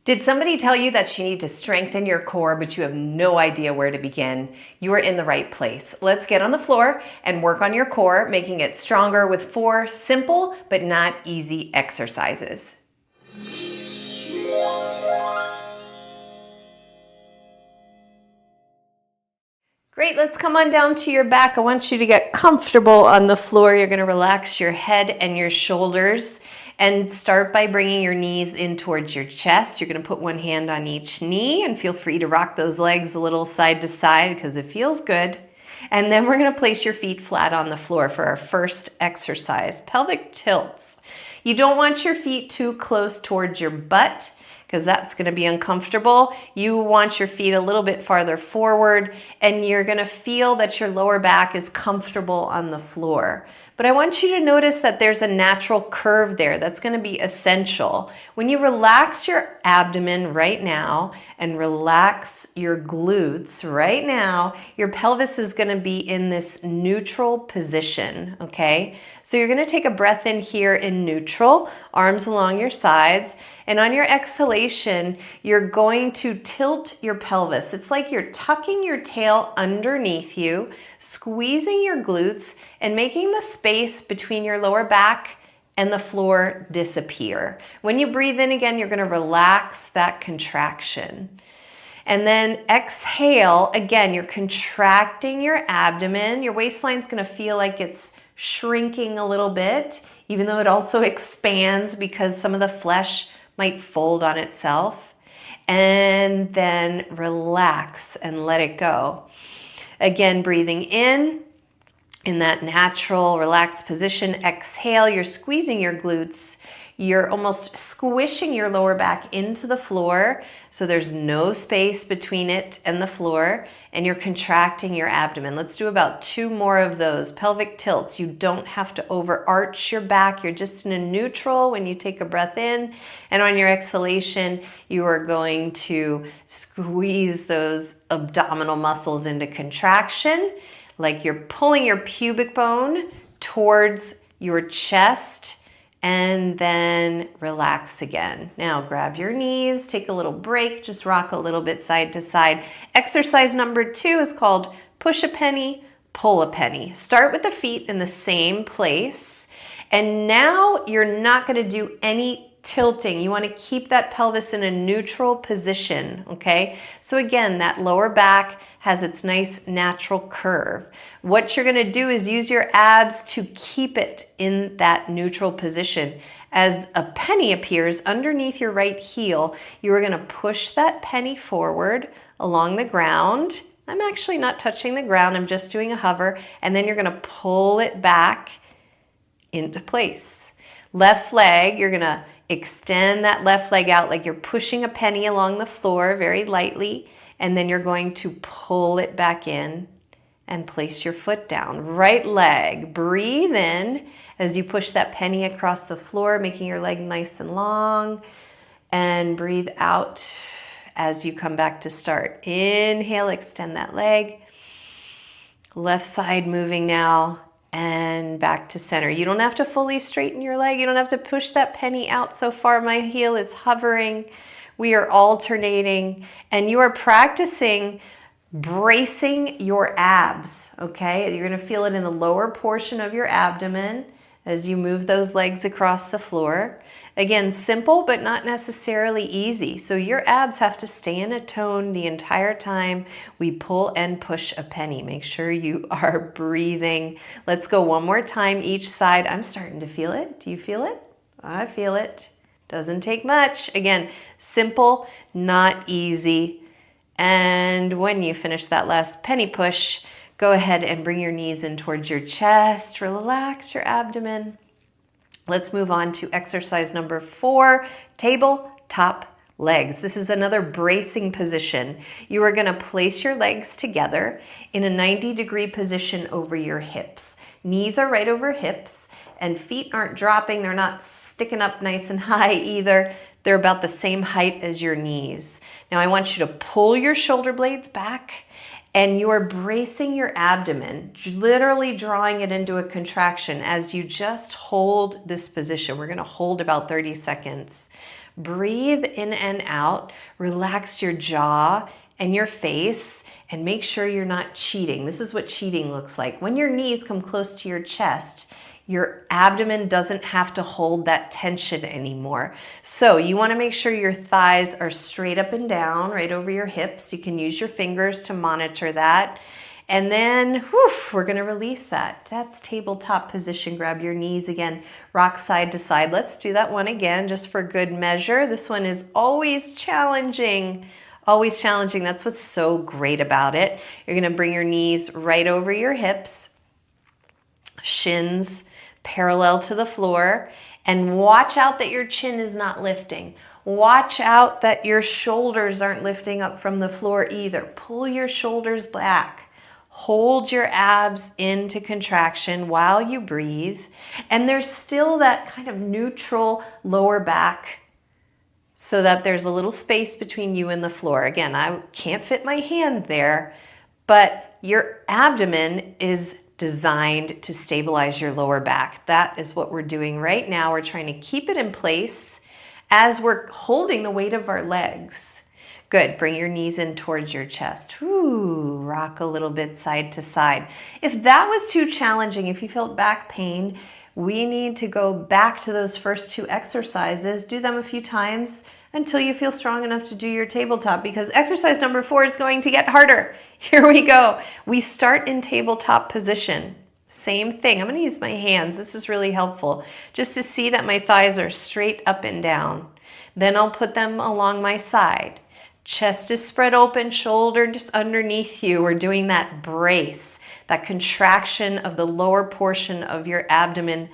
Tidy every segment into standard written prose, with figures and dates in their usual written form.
Did somebody tell you that you need to strengthen your core, but you have no idea where to begin? You are in the right place. Let's get on the floor and work on your core, making it stronger with 4 simple but not easy exercises. Great, let's come on down to your back. I want you to get comfortable on the floor. You're going to relax your head and your shoulders and start by bringing your knees in towards your chest. You're going to put one hand on each knee and feel free to rock those legs a little side to side because it feels good. And then we're going to place your feet flat on the floor for our first exercise, pelvic tilts. You don't want your feet too close towards your butt because that's going to be uncomfortable. You want your feet a little bit farther forward and you're going to feel that your lower back is comfortable on the floor. But I want you to notice that there's a natural curve there that's going to be essential. When you relax your abdomen right now and relax your glutes right now, your pelvis is going to be in this neutral position, okay? So you're going to take a breath in here in neutral, arms along your sides, and on your exhalation, you're going to tilt your pelvis. It's like you're tucking your tail underneath you, squeezing your glutes, and making the space between your lower back and the floor disappear. When you breathe in again, you're going to relax that contraction. And then exhale, again, you're contracting your abdomen. Your waistline's going to feel like it's shrinking a little bit, even though it also expands because some of the flesh might fold on itself. And then relax and let it go. Again, breathing in that natural relaxed position. Exhale, you're squeezing your glutes. You're almost squishing your lower back into the floor so there's no space between it and the floor, and you're contracting your abdomen. Let's do about 2 more of those. Pelvic tilts. You don't have to overarch your back. You're just in a neutral when you take a breath in, and on your exhalation, you are going to squeeze those abdominal muscles into contraction, like you're pulling your pubic bone towards your chest, and then relax again. Now grab your knees, take a little break, just rock a little bit side to side. Exercise number 2 is called push a penny, pull a penny. Start with the feet in the same place, and now you're not going to do any tilting. You want to keep that pelvis in a neutral position, okay? So again, that lower back has its nice natural curve. What you're going to do is use your abs to keep it in that neutral position. As a penny appears underneath your right heel, you are going to push that penny forward along the ground. I'm actually not touching the ground, I'm just doing a hover, and then you're going to pull it back into place. Left leg, you're going to extend that left leg out like you're pushing a penny along the floor very lightly, and then you're going to pull it back in and place your foot down. Right leg, breathe in as you push that penny across the floor, making your leg nice and long, and breathe out as you come back to start. Inhale, extend that leg. Left side moving now, and back to center. You don't have to fully straighten your leg. You don't have to push that penny out so far. My heel is hovering. We are alternating, and you are practicing bracing your abs, okay? You're going to feel it in the lower portion of your abdomen as you move those legs across the floor. Again, simple, but not necessarily easy. So your abs have to stay in a tone the entire time we pull and push a penny. Make sure you are breathing. Let's go one more time each side. I'm starting to feel it. Do you feel it? I feel it. Doesn't take much. Again, simple, not easy. And when you finish that last penny push, go ahead and bring your knees in towards your chest. Relax your abdomen. Let's move on to exercise number 4, tabletop legs. This is another bracing position. You are going to place your legs together in a 90-degree position over your hips. Knees are right over hips, and feet aren't dropping. They're not sticking up nice and high either. They're about the same height as your knees. Now I want you to pull your shoulder blades back, and you are bracing your abdomen, literally drawing it into a contraction as you just hold this position. We're going to hold about 30 seconds. Breathe in and out, relax your jaw and your face, and make sure you're not cheating. This is what cheating looks like. When your knees come close to your chest, your abdomen doesn't have to hold that tension anymore. So you want to make sure your thighs are straight up and down, right over your hips. You can use your fingers to monitor that. And then we're going to release that. That's tabletop position. Grab your knees again, rock side to side. Let's do that one again just for good measure. This one is always challenging. Always challenging. That's what's so great about it. You're going to bring your knees right over your hips, shins parallel to the floor, and watch out that your chin is not lifting. Watch out that your shoulders aren't lifting up from the floor either. Pull your shoulders back. Hold your abs into contraction while you breathe. And there's still that kind of neutral lower back so that there's a little space between you and the floor. Again, I can't fit my hand there, but your abdomen is designed to stabilize your lower back. That is what we're doing right now. We're trying to keep it in place as we're holding the weight of our legs. Good. Bring your knees in towards your chest. Ooh, rock a little bit side to side. If that was too challenging, if you felt back pain, we need to go back to those first two exercises. Do them a few times until you feel strong enough to do your tabletop, because exercise number 4 is going to get harder. Here we go. We start in tabletop position. Same thing. I'm going to use my hands. This is really helpful just to see that my thighs are straight up and down. Then I'll put them along my side. Chest is spread open, shoulder just underneath you. We're doing that brace, that contraction of the lower portion of your abdomen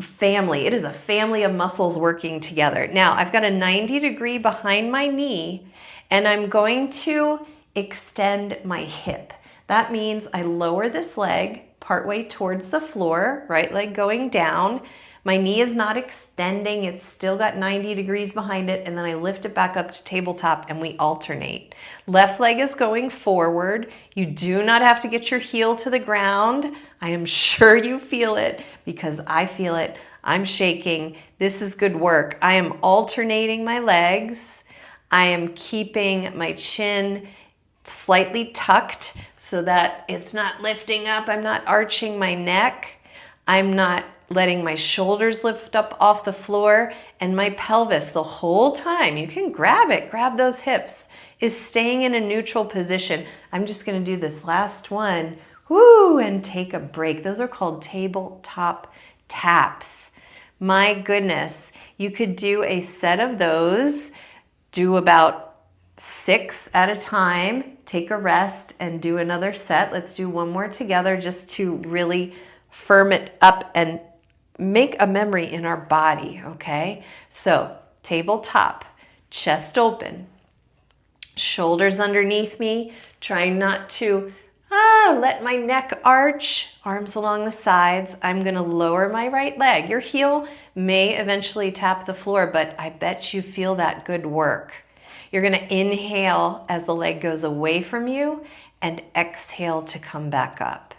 family. It is a family of muscles working together. Now, I've got a 90-degree behind my knee, and I'm going to extend my hip. That means I lower this leg partway towards the floor, right leg going down. My knee is not extending, it's still got 90 degrees behind it, and then I lift it back up to tabletop and we alternate. Left leg is going forward. You do not have to get your heel to the ground. I am sure you feel it because I feel it. I'm shaking. This is good work. I am alternating my legs. I am keeping my chin slightly tucked so that it's not lifting up. I'm not arching my neck. I'm not letting my shoulders lift up off the floor, and my pelvis the whole time, you can grab it, grab those hips, is staying in a neutral position. I'm just going to do this last one, and take a break. Those are called tabletop taps. My goodness, you could do a set of those, do about 6 at a time, take a rest and do another set. Let's do one more together just to really firm it up and make a memory in our body, okay? So, tabletop, chest open, shoulders underneath me, trying not to let my neck arch, arms along the sides. I'm gonna lower my right leg. Your heel may eventually tap the floor, but I bet you feel that good work. You're gonna inhale as the leg goes away from you and exhale to come back up.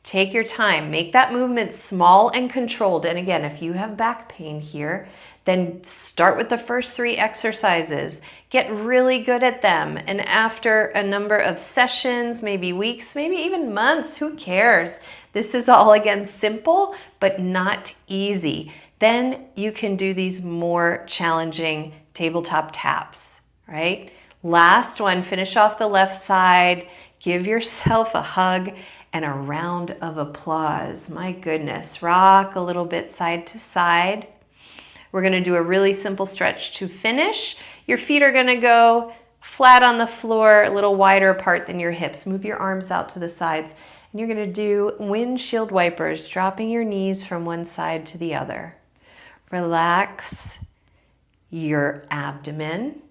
Take your time, make that movement small and controlled. And again, if you have back pain here, then start with the first 3 exercises. Get really good at them. And after a number of sessions, maybe weeks, maybe even months, who cares? This is all, again, simple, but not easy. Then you can do these more challenging tabletop taps, right? Last one, finish off the left side, give yourself a hug and a round of applause. My goodness, rock a little bit side to side. We're gonna do a really simple stretch to finish. Your feet are gonna go flat on the floor, a little wider apart than your hips. Move your arms out to the sides. And you're gonna do windshield wipers, dropping your knees from one side to the other. Relax your abdomen.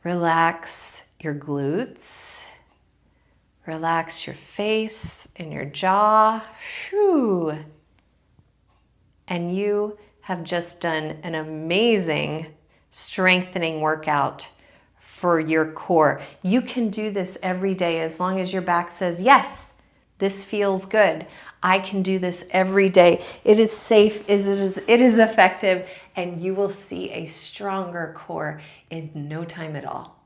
Relax your glutes. Relax your face and your jaw. Whew. And you have just done an amazing strengthening workout for your core. You can do this every day as long as your back says, yes, This feels good. I can do this every day. It is safe, it is effective, and you will see a stronger core in no time at all.